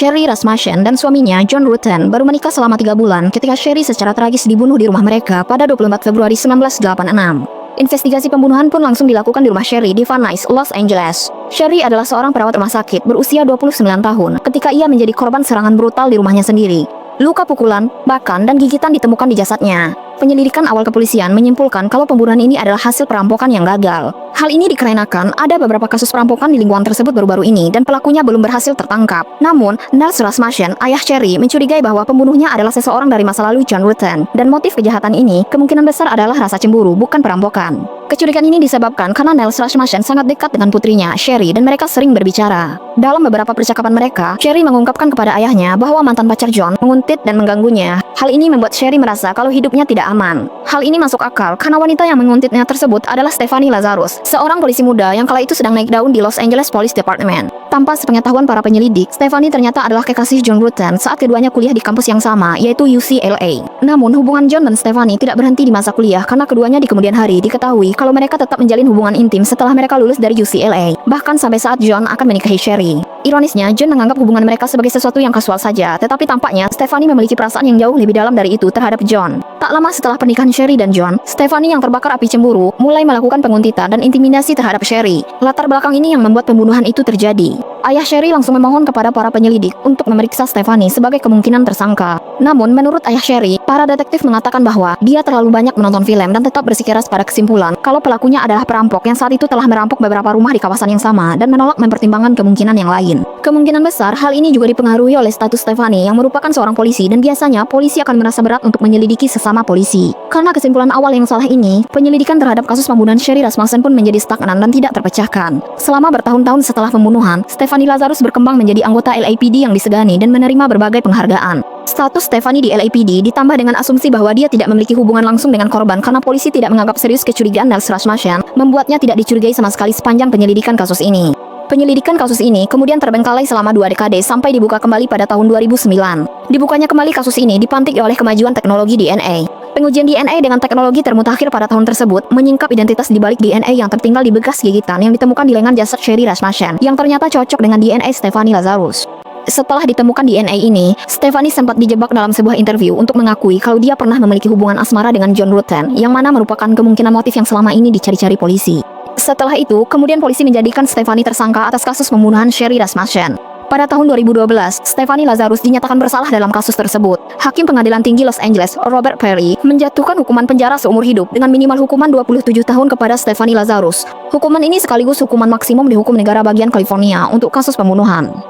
Sherry Rasmussen dan suaminya John Rutten baru menikah selama 3 bulan ketika Sherry secara tragis dibunuh di rumah mereka pada 24 Februari 1986. Investigasi pembunuhan pun langsung dilakukan di rumah Sherry di Van Nuys, Los Angeles. Sherry adalah seorang perawat rumah sakit berusia 29 tahun ketika ia menjadi korban serangan brutal di rumahnya sendiri. Luka pukulan, bahkan dan gigitan ditemukan di jasadnya. Penyelidikan awal kepolisian menyimpulkan kalau pembunuhan ini adalah hasil perampokan yang gagal. Hal ini dikarenakan ada beberapa kasus perampokan di lingkungan tersebut baru-baru ini dan pelakunya belum berhasil tertangkap. Namun, Nels Rasmussen, ayah Sherry, mencurigai bahwa pembunuhnya adalah seseorang dari masa lalu John Rutten, dan motif kejahatan ini kemungkinan besar adalah rasa cemburu, bukan perampokan. Kecurigaan ini disebabkan karena Nels Rasmussen sangat dekat dengan putrinya, Sherry, dan mereka sering berbicara. Dalam beberapa percakapan mereka, Sherry mengungkapkan kepada ayahnya bahwa mantan pacar John menguntit dan mengganggunya. Hal ini membuat Sherry merasa kalau hidupnya tidak aman. Hal ini masuk akal karena wanita yang menguntitnya tersebut adalah Stephanie Lazarus, seorang polisi muda yang kala itu sedang naik daun di Los Angeles Police Department. Tanpa sepengetahuan para penyelidik, Stephanie ternyata adalah kekasih John Rutten saat keduanya kuliah di kampus yang sama, yaitu UCLA. Namun, hubungan John dan Stephanie tidak berhenti di masa kuliah karena keduanya di kemudian hari diketahui kalau mereka tetap menjalin hubungan intim setelah mereka lulus dari UCLA, bahkan sampai saat John akan menikahi Sherry. Ironisnya, John menganggap hubungan mereka sebagai sesuatu yang kasual saja, tetapi tampaknya Stephanie memiliki perasaan yang jauh lebih dalam dari itu terhadap John. Tak lama setelah pernikahan Sherry dan John, Stephanie yang terbakar api cemburu mulai melakukan penguntitan dan intimidasi terhadap Sherry. Latar belakang ini yang membuat pembunuhan itu terjadi. Ayah Sherry langsung memohon kepada para penyelidik untuk memeriksa Stephanie sebagai kemungkinan tersangka. Namun, menurut ayah Sherry, para detektif mengatakan bahwa dia terlalu banyak menonton film dan tetap bersikeras pada kesimpulan kalau pelakunya adalah perampok yang saat itu telah merampok beberapa rumah di kawasan yang sama dan menolak mempertimbangkan kemungkinan yang lain. Kemungkinan besar hal ini juga dipengaruhi oleh status Stephanie yang merupakan seorang polisi, dan biasanya polisi akan merasa berat untuk menyelidiki sesama polisi. Karena kesimpulan awal yang salah ini, penyelidikan terhadap kasus pembunuhan Sherry Rasmussen pun menjadi stagnan dan tidak terpecahkan. Selama bertahun-tahun setelah pembunuhan, Stephanie Lazarus berkembang menjadi anggota LAPD yang disegani dan menerima berbagai penghargaan. Status Stephanie di LAPD ditambah dengan asumsi bahwa dia tidak memiliki hubungan langsung dengan korban karena polisi tidak menganggap serius kecurigaan Nels Rasmussen, membuatnya tidak dicurigai sama sekali sepanjang penyelidikan kasus ini. Penyelidikan kasus ini kemudian terbengkalai selama 2 dekade sampai dibuka kembali pada tahun 2009. Dibukanya kembali kasus ini dipantik oleh kemajuan teknologi DNA. Pengujian DNA dengan teknologi termutakhir pada tahun tersebut menyingkap identitas di balik DNA yang tertinggal di bekas gigitan yang ditemukan di lengan jasad Sherry Rasmussen yang ternyata cocok dengan DNA Stephanie Lazarus. Setelah ditemukan DNA ini, Stephanie sempat dijebak dalam sebuah interview untuk mengakui kalau dia pernah memiliki hubungan asmara dengan John Rutten, yang mana merupakan kemungkinan motif yang selama ini dicari-cari polisi. Setelah itu, kemudian polisi menjadikan Stephanie tersangka atas kasus pembunuhan Sherry Rasmussen. Pada tahun 2012, Stephanie Lazarus dinyatakan bersalah dalam kasus tersebut. Hakim Pengadilan Tinggi Los Angeles, Robert Perry, menjatuhkan hukuman penjara seumur hidup dengan minimal hukuman 27 tahun kepada Stephanie Lazarus. Hukuman ini sekaligus hukuman maksimum di hukum negara bagian California untuk kasus pembunuhan.